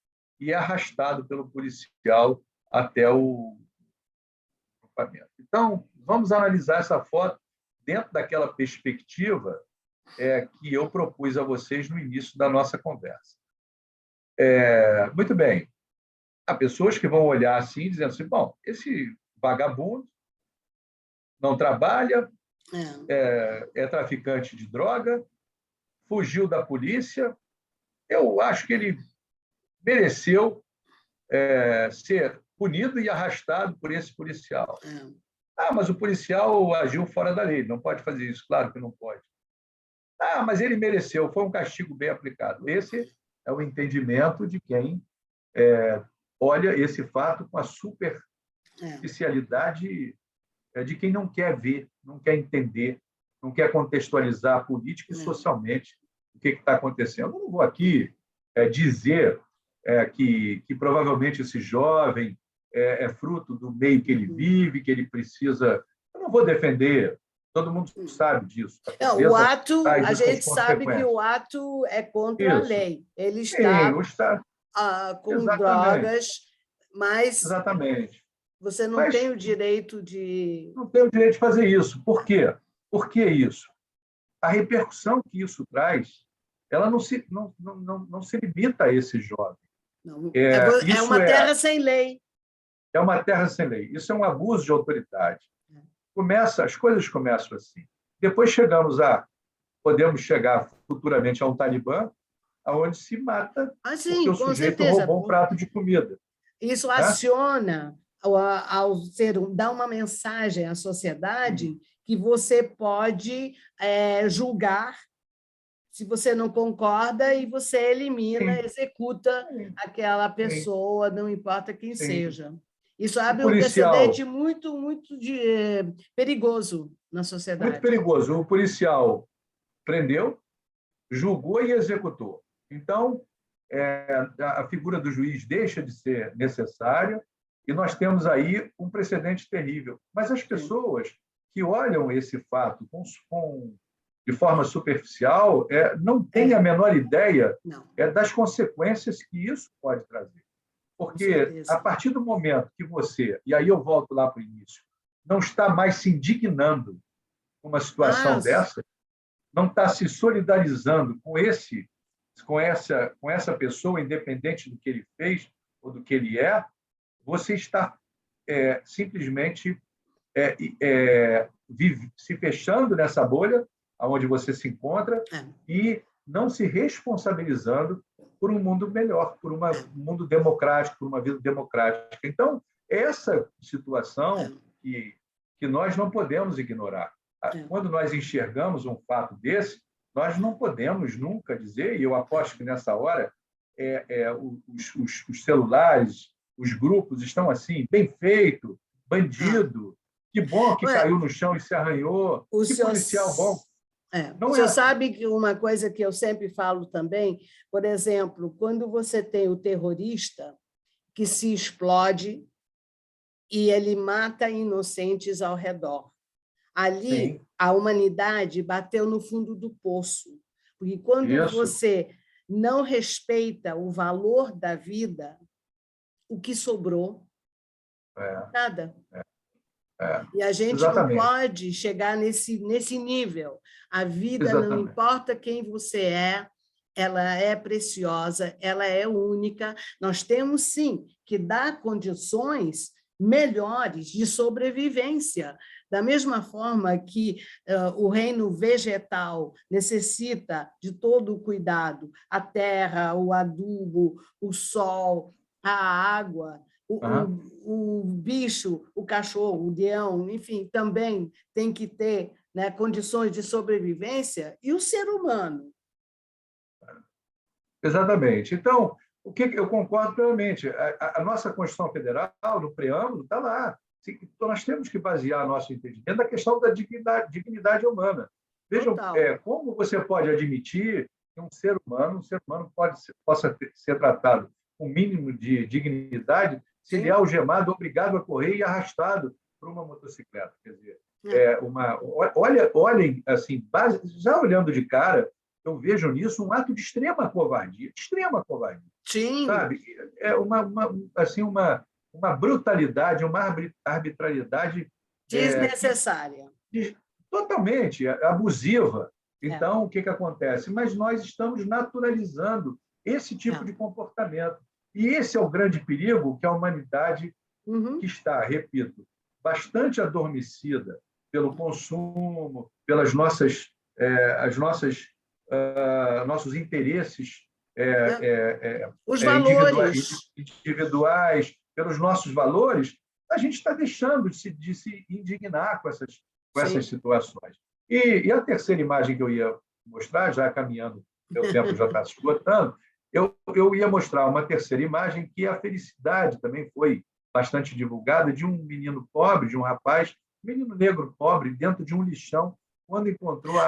e é arrastado pelo policial até o acampamento. Então, vamos analisar essa foto dentro daquela perspectiva que eu propus a vocês no início da nossa conversa. Muito bem. Há pessoas que vão olhar assim, dizendo assim, bom, esse vagabundo não trabalha, é traficante de droga, fugiu da polícia. Eu acho que ele mereceu ser punido e arrastado por esse policial. Mas o policial agiu fora da lei, não pode fazer isso. Claro que não pode. Mas ele mereceu, foi um castigo bem aplicado. Esse é o entendimento de quem olha esse fato com a superficialidade de quem não quer ver, não quer entender, não quer contextualizar política e socialmente o que está acontecendo. Eu não vou aqui dizer que provavelmente esse jovem é fruto do meio que ele vive, que ele precisa... Eu não vou defender, todo mundo sabe disso. O ato, a gente sabe que o ato é contra a lei. Ele está com drogas, mas você não tem o direito de... Não tem o direito de fazer isso. Por quê? Por que isso? A repercussão que isso traz, ela não se limita a esse jovem. Não, é uma terra sem lei. É uma terra sem lei. Isso é um abuso de autoridade. As coisas começam assim. Depois podemos chegar futuramente a um Talibã, onde se mata porque o sujeito roubou um prato de comida. Isso aciona, dá uma mensagem à sociedade que você pode julgar se você não concorda e você elimina, executa aquela pessoa, não importa quem seja. Isso abre um precedente muito, muito perigoso na sociedade. Muito perigoso. O policial prendeu, julgou e executou. Então, a figura do juiz deixa de ser necessária e nós temos aí um precedente terrível. Mas as pessoas que olham esse fato de forma superficial não têm a menor ideia das consequências que isso pode trazer. Porque, a partir do momento que você, e aí eu volto lá para o início, não está mais se indignando com uma situação dessa, não está se solidarizando com essa pessoa, independente do que ele fez ou do que ele é, você está simplesmente se fechando nessa bolha onde você se encontra e não se responsabilizando por um mundo melhor, por um mundo democrático, por uma vida democrática. Então, essa situação que nós não podemos ignorar. Quando nós enxergamos um fato desse, nós não podemos nunca dizer, e eu aposto que nessa hora os celulares, os grupos estão assim, bem feito, bandido, que bom que caiu no chão e se arranhou, que policial bom. O senhor sabe que uma coisa que eu sempre falo também, por exemplo, quando você tem o terrorista que se explode e ele mata inocentes ao redor. Ali, a humanidade bateu no fundo do poço, porque quando você não respeita o valor da vida, o que sobrou? Nada. E a gente não pode chegar nesse nível. A vida, não importa quem você ela é preciosa, ela é única. Nós temos, sim, que dar condições melhores de sobrevivência. Da mesma forma que o reino vegetal necessita de todo o cuidado, a terra, o adubo, o sol, a água, o bicho, o cachorro, o leão, enfim, também tem que ter condições de sobrevivência, e o ser humano. Exatamente. Então, o que eu concordo plenamente. A nossa Constituição Federal, no preâmbulo, está lá. Então, nós temos que basear nosso entendimento na questão da dignidade humana. Vejam como você pode admitir que um ser humano possa ser tratado com o mínimo de dignidade se ele é algemado, obrigado a correr e arrastado por uma motocicleta. Quer dizer, olhem, assim, já olhando de cara, eu vejo nisso um ato de extrema covardia, Sim. Sabe? É assim, uma brutalidade, uma arbitrariedade desnecessária. Totalmente abusiva. Então, o que acontece? Mas nós estamos naturalizando esse tipo de comportamento. E esse é o grande perigo que a humanidade, que está, repito, bastante adormecida pelo consumo, pelas nossos interesses os valores individuais, pelos nossos valores, a gente está deixando de se indignar com essas situações. E a terceira imagem que eu ia mostrar, já caminhando, meu tempo já está se esgotando, eu ia mostrar uma terceira imagem que a felicidade também foi bastante divulgada, de um menino pobre, de um rapaz, um menino negro pobre, dentro de um lixão, quando encontrou uma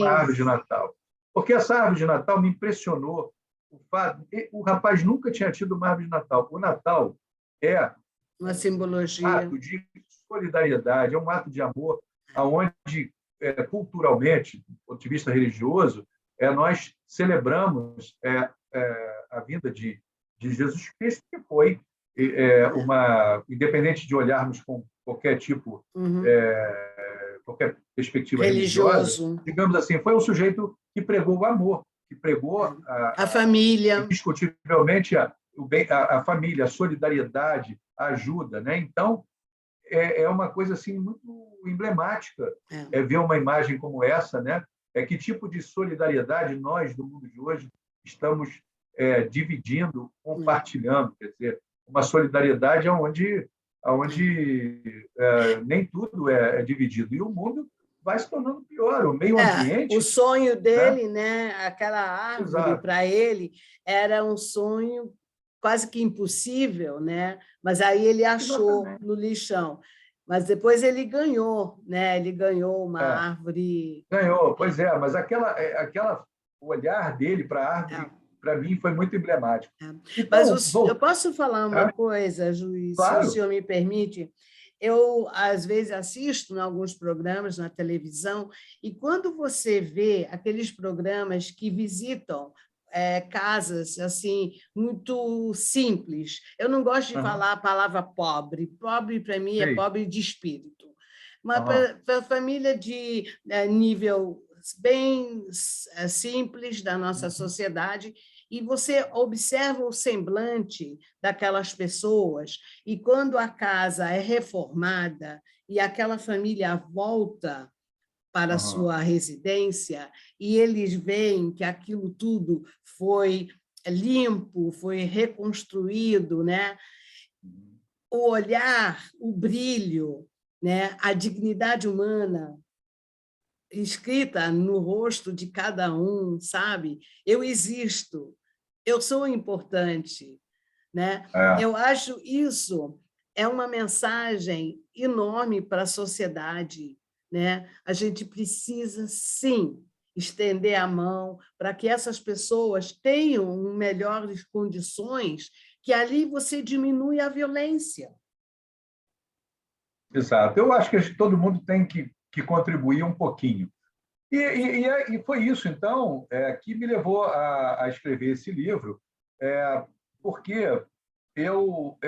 árvore de Natal. Porque essa árvore de Natal me impressionou. O rapaz nunca tinha tido uma árvore de Natal. O Natal é uma simbologia, um ato de solidariedade, é um ato de amor, onde, culturalmente, do ponto de vista religioso, nós celebramos a vinda de Jesus Cristo, que foi independente de olharmos com qualquer tipo, qualquer perspectiva religiosa, digamos assim, foi um sujeito que pregou o amor, que pregou a família, indiscutivelmente a família, a solidariedade, a ajuda, né? Então, é uma coisa assim muito emblemática ver uma imagem como essa, né? Que tipo de solidariedade nós do mundo de hoje estamos dividindo, compartilhando, quer dizer, uma solidariedade onde nem tudo é dividido, e o mundo vai se tornando pior, o meio ambiente. O sonho dele, né? Aquela árvore, para ele, era um sonho quase que impossível, né? Mas aí ele achou no lixão. Mas depois ele ganhou, né? Ele ganhou uma árvore. Ganhou, pois é, mas o olhar dele para a árvore, para mim, foi muito emblemático. Então, mas eu posso falar uma coisa, Juiz, claro. Se o senhor me permite? Eu, às vezes, assisto em alguns programas na televisão, e quando você vê aqueles programas que visitam casas assim muito simples, eu não gosto de falar a palavra pobre. Pobre, para mim, é pobre de espírito. Mas para família de nível bem simples da nossa sociedade, e você observa o semblante daquelas pessoas, e quando a casa é reformada e aquela família volta para a sua residência, e eles veem que aquilo tudo foi limpo, foi reconstruído, né? O olhar, o brilho, né? A dignidade humana escrita no rosto de cada um, sabe? Eu existo, eu sou importante, né? Eu acho isso é uma mensagem enorme para a sociedade, né? A gente precisa, sim, estender a mão para que essas pessoas tenham melhores condições, que ali você diminui a violência. Exato. Eu acho que todo mundo tem que contribuir um pouquinho. E foi isso, então, que me levou a escrever esse livro, porque eu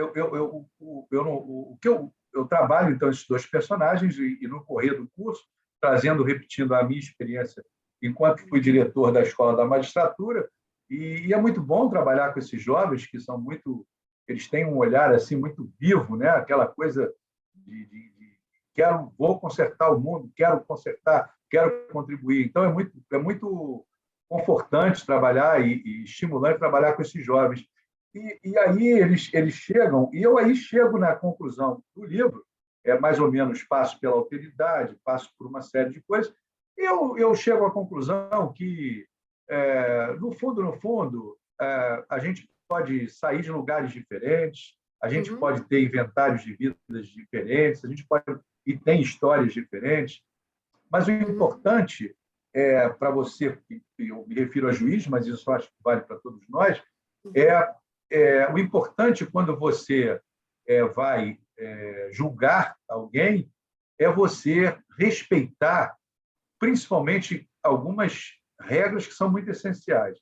trabalho, então, esses dois personagens, e no correr do curso, repetindo a minha experiência enquanto fui diretor da Escola da Magistratura, e é muito bom trabalhar com esses jovens que são eles têm um olhar assim muito vivo, né? Aquela coisa de vou consertar o mundo, quero consertar, quero contribuir. Então, é muito confortante trabalhar e estimulante trabalhar com esses jovens. E aí eles chegam, e eu aí chego na conclusão do livro, mais ou menos passo pela alteridade, passo por uma série de coisas, e eu chego à conclusão que, no fundo, a gente pode sair de lugares diferentes, a gente pode ter inventários de vidas diferentes, a gente pode e tem histórias diferentes, mas o importante para você, eu me refiro a juiz, mas isso acho que vale para todos nós, o importante quando você vai julgar alguém é você respeitar, principalmente, algumas regras que são muito essenciais.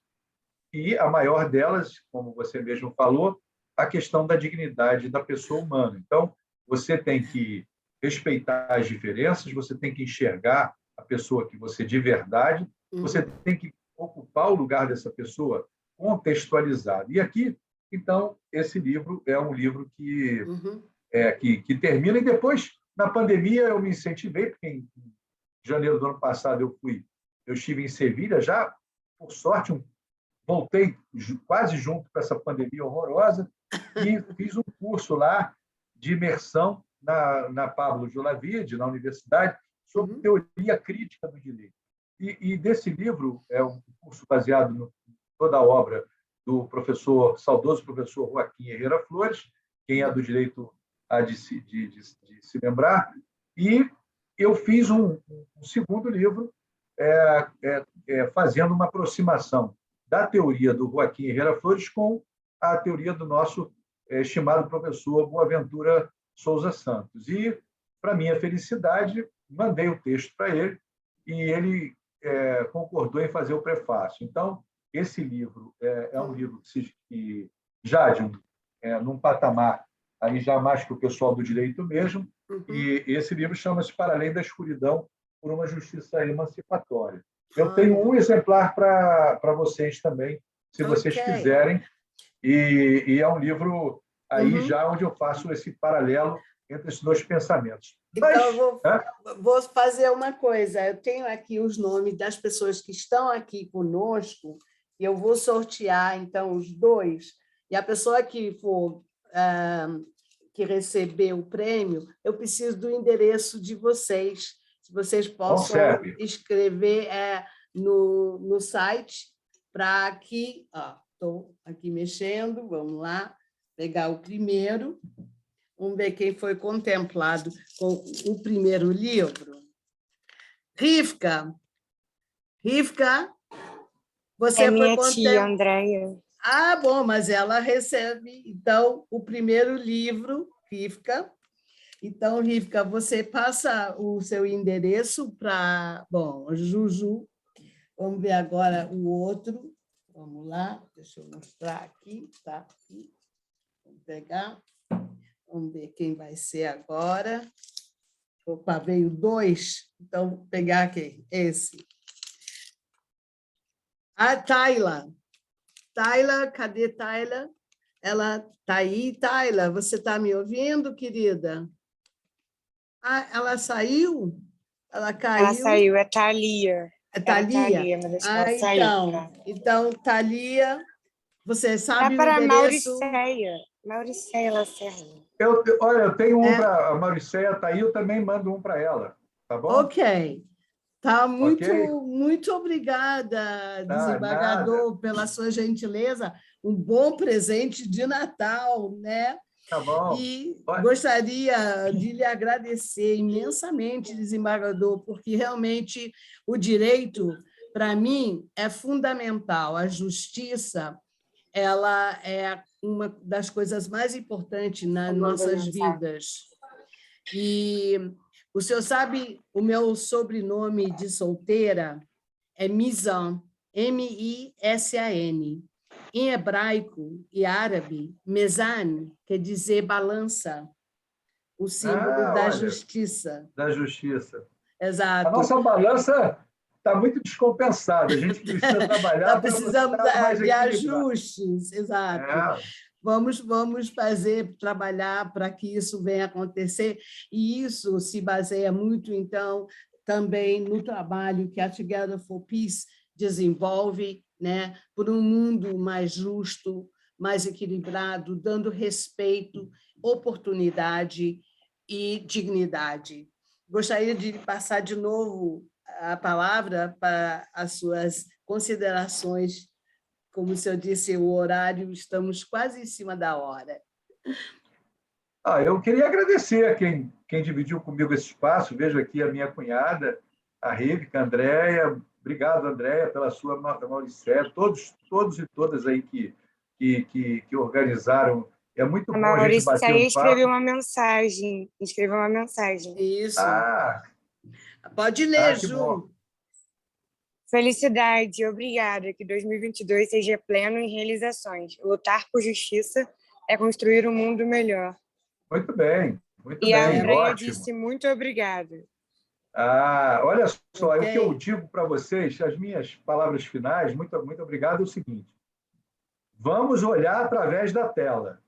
E a maior delas, como você mesmo falou, a questão da dignidade da pessoa humana. Então, você tem que respeitar as diferenças, você tem que enxergar a pessoa que você de verdade, você tem que ocupar o lugar dessa pessoa contextualizado. E aqui, então, esse livro é um livro que termina, e depois, na pandemia, eu me incentivei, porque em janeiro do ano passado eu estive em Sevilha, já, por sorte, voltei quase junto com essa pandemia horrorosa e fiz um curso lá de imersão na Pablo de Olavide, na universidade, sobre teoria crítica do direito. E desse livro, é um curso baseado em toda a obra do saudoso professor Joaquim Herrera Flores, quem é do direito há de se lembrar, e eu fiz um segundo livro fazendo uma aproximação da teoria do Joaquim Herrera Flores com a teoria do nosso estimado professor Boaventura Souza Santos. E, para minha felicidade, mandei o texto para ele e ele concordou em fazer o prefácio. Então, esse livro é um livro que já num patamar aí já mais para o pessoal do direito mesmo, e esse livro chama-se Para Além da Escuridão, por uma Justiça Emancipatória. Eu tenho um exemplar para vocês também, se vocês quiserem, e é um livro aí já onde eu faço esse paralelo entre esses dois pensamentos. Então, vou fazer uma coisa. Eu tenho aqui os nomes das pessoas que estão aqui conosco e eu vou sortear, então, os dois. E a pessoa que for que receber o prêmio, eu preciso do endereço de vocês. Se vocês possam escrever no site para que... Estou aqui mexendo, vamos lá, pegar o primeiro. Vamos ver quem foi contemplado com o primeiro livro. Rivka, você minha foi tia, Andréia. Bom, mas ela recebe, então, o primeiro livro, Rivka. Então, Rivka, você passa o seu endereço para... Bom, Juju, vamos ver agora o outro. Vamos lá, deixa eu mostrar aqui, tá aqui. Vamos pegar. Vamos ver quem vai ser agora. Opa, veio 2, então vou pegar aqui, esse. A Tayla. Tayla, cadê Tayla? Ela está aí. Tayla, você está me ouvindo, querida? Ela saiu? Ela caiu? Ela saiu, é Thalia. É Thalia? Mas acho que ela saiu. Então, Thalia, você sabe o para endereço? Mauricéia Lacerda. Olha, eu tenho um para a Mauricéia, está aí, eu também mando um para ela, tá bom? Ok. Tá, muito obrigada, desembargador, pela sua gentileza. Um bom presente de Natal, né? Tá bom. E gostaria de lhe agradecer imensamente, desembargador, porque realmente o direito, para mim, é fundamental. A justiça, ela é uma das coisas mais importantes nas nossas vidas. E o senhor sabe, o meu sobrenome de solteira é Mizan, M-I-S-A-N. Em hebraico e árabe, mezan quer dizer balança, o símbolo da justiça. Da justiça. Exato. A nossa balança está muito descompensada, a gente precisa trabalhar. Nós precisamos de ajustes, exato. Vamos trabalhar para que isso venha acontecer, e isso se baseia muito, então, também no trabalho que a Together for Peace desenvolve, né, por um mundo mais justo, mais equilibrado, dando respeito, oportunidade e dignidade. Gostaria de passar de novo a palavra para as suas considerações. Como o senhor disse, o horário, estamos quase em cima da hora. Eu queria agradecer a quem dividiu comigo esse espaço. Vejo aqui a minha cunhada, a Rivka, a Andréia. Obrigado, Andréia, pela sua Mauricéia. Todos e todas aí que que organizaram. É muito A bom a gente Maurícia bater aí um papo. escreveu uma mensagem. Escreveu uma mensagem. Isso. Ah, Pode ler, que bom. Ju. Felicidade, obrigada. Que 2022 seja pleno em realizações. Lutar por justiça é construir um mundo melhor. Muito E a bem, Andrea ótimo. disse muito obrigada. Olha só, o que eu Ok. digo para vocês, as minhas palavras finais, muito obrigado, é o seguinte: vamos olhar através da tela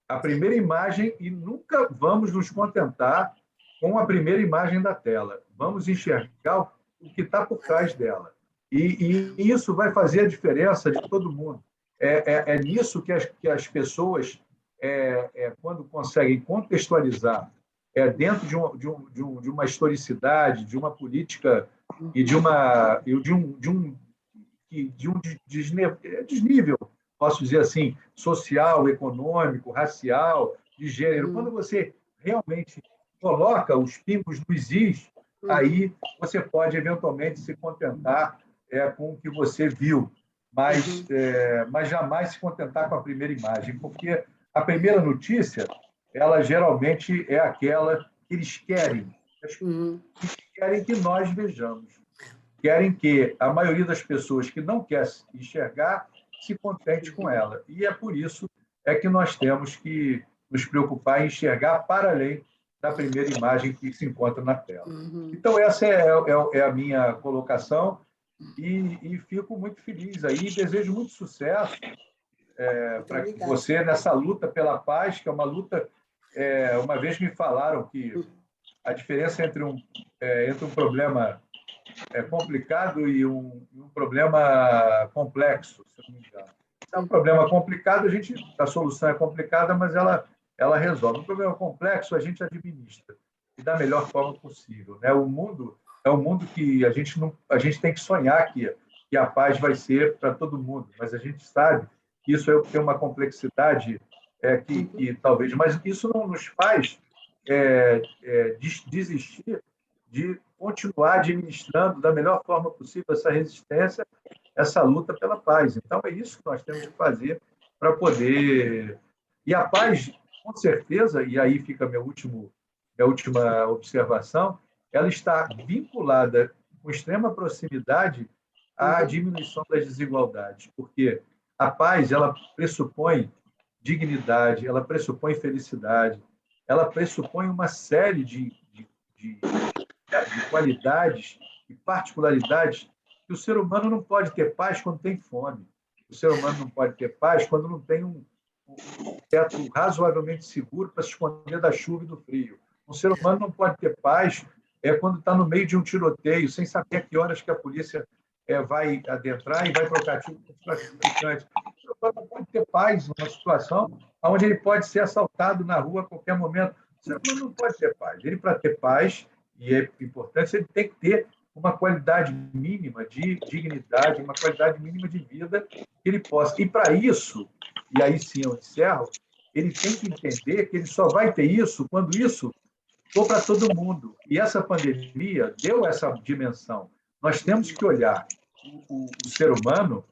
a primeira imagem e nunca vamos nos contentar com a primeira imagem da tela. Vamos enxergar o que está por trás dela. E isso vai fazer a diferença de todo mundo. É nisso que as pessoas, quando conseguem contextualizar dentro de uma historicidade, de uma política e de um desnível, posso dizer assim, social, econômico, racial, de gênero. Quando você realmente coloca os pingos nos is, aí você pode eventualmente se contentar com o que você viu, mas jamais se contentar com a primeira imagem, porque a primeira notícia, ela geralmente é aquela que eles querem que nós vejamos. Querem que a maioria das pessoas que não quer enxergar se contente com ela. E é por isso que nós temos que nos preocupar em enxergar para além da primeira imagem que se encontra na tela. Então, essa é a minha colocação e fico muito feliz aí, desejo muito sucesso para você nessa luta pela paz, que é uma luta... uma vez me falaram que a diferença entre um problema complicado e um problema complexo, se não me engano. Se é um problema complicado, a solução é complicada, mas ela resolve. Um problema complexo, a gente administra e da melhor forma possível. Né? O mundo é um mundo que a gente tem que sonhar que a paz vai ser para todo mundo, mas a gente sabe que isso tem uma complexidade que talvez... Mas isso não nos faz desistir de continuar administrando da melhor forma possível essa resistência, essa luta pela paz. Então, é isso que nós temos que fazer para poder... E a paz, com certeza, e aí fica minha última observação, ela está vinculada com extrema proximidade à diminuição das desigualdades, porque a paz, ela pressupõe dignidade, ela pressupõe felicidade, ela pressupõe uma série de qualidades e particularidades que o ser humano não pode ter paz quando tem fome. O ser humano não pode ter paz quando não tem um teto razoavelmente seguro para se esconder da chuva e do frio. Um ser humano não pode ter paz quando está no meio de um tiroteio, sem saber a que horas que a polícia vai adentrar e vai trocar tiro com os traficantes. O ser humano não pode ter paz numa situação onde ele pode ser assaltado na rua a qualquer momento. O ser humano não pode ter paz. Ele, para ter paz, e é importante, ele tem que ter uma qualidade mínima de dignidade, uma qualidade mínima de vida que ele possa. E para isso, e aí sim eu encerro, ele tem que entender que ele só vai ter isso quando isso for para todo mundo. E essa pandemia deu essa dimensão. Nós temos que olhar o ser humano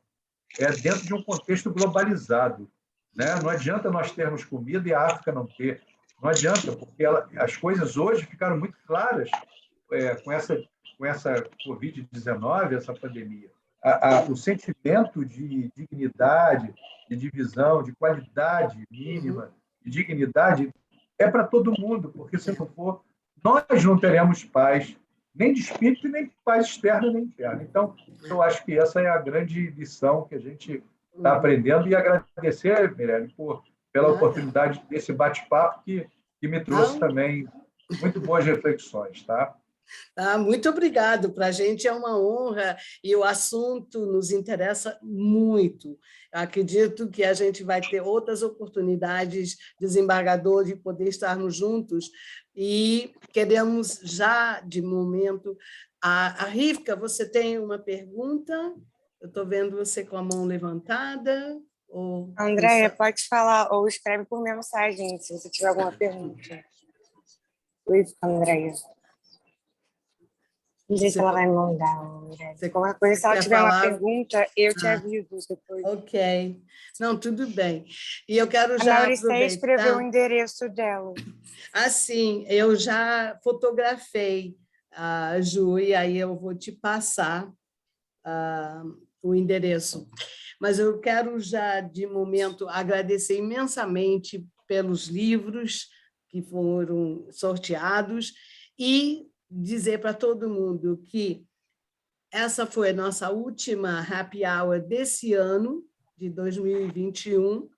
dentro de um contexto globalizado. Né? Não adianta nós termos comida e a África não ter. Não adianta, porque as coisas hoje ficaram muito claras com essa Covid-19, essa pandemia. O sentimento de dignidade, de divisão, de qualidade mínima, de dignidade, é para todo mundo, porque se não for, nós não teremos paz, nem de espírito, nem paz externa, nem interna. Então, eu acho que essa é a grande lição que a gente está aprendendo e agradecer, Mirelle, pela oportunidade desse bate-papo que me trouxe também muito boas reflexões, tá? Muito obrigado. Para a gente é uma honra e o assunto nos interessa muito. Acredito que a gente vai ter outras oportunidades, desembargador, de poder estarmos juntos e queremos já, de momento... A Rivka, você tem uma pergunta? Eu estou vendo você com a mão levantada. Andréia, pode falar ou escreve por mensagem, se você tiver alguma pergunta. Oi, Andréia. Não sei se ela vai mandar, Aurélio. Qualquer coisa, se ela quer tiver uma falar? pergunta, eu te Ah. aviso depois. Ok. Não, tudo bem. E eu quero A já Mauricéia escreveu o aproveitar. endereço dela. Assim, eu já fotografei a Ju, e aí eu vou te passar o endereço. Mas eu quero já, de momento, agradecer imensamente pelos livros que foram sorteados e dizer para todo mundo que essa foi a nossa última happy hour desse ano, de 2021.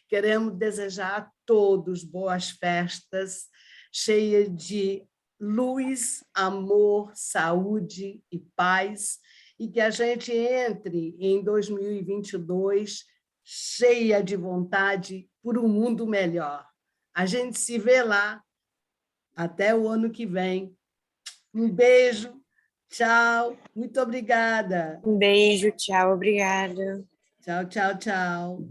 Queremos desejar a todos boas festas, cheias de luz, amor, saúde e paz, e que a gente entre em 2022 cheia de vontade por um mundo melhor. A gente se vê lá. Até o ano que vem. Um beijo. Tchau. Muito obrigada. Um beijo, tchau, obrigada. Tchau, tchau, tchau.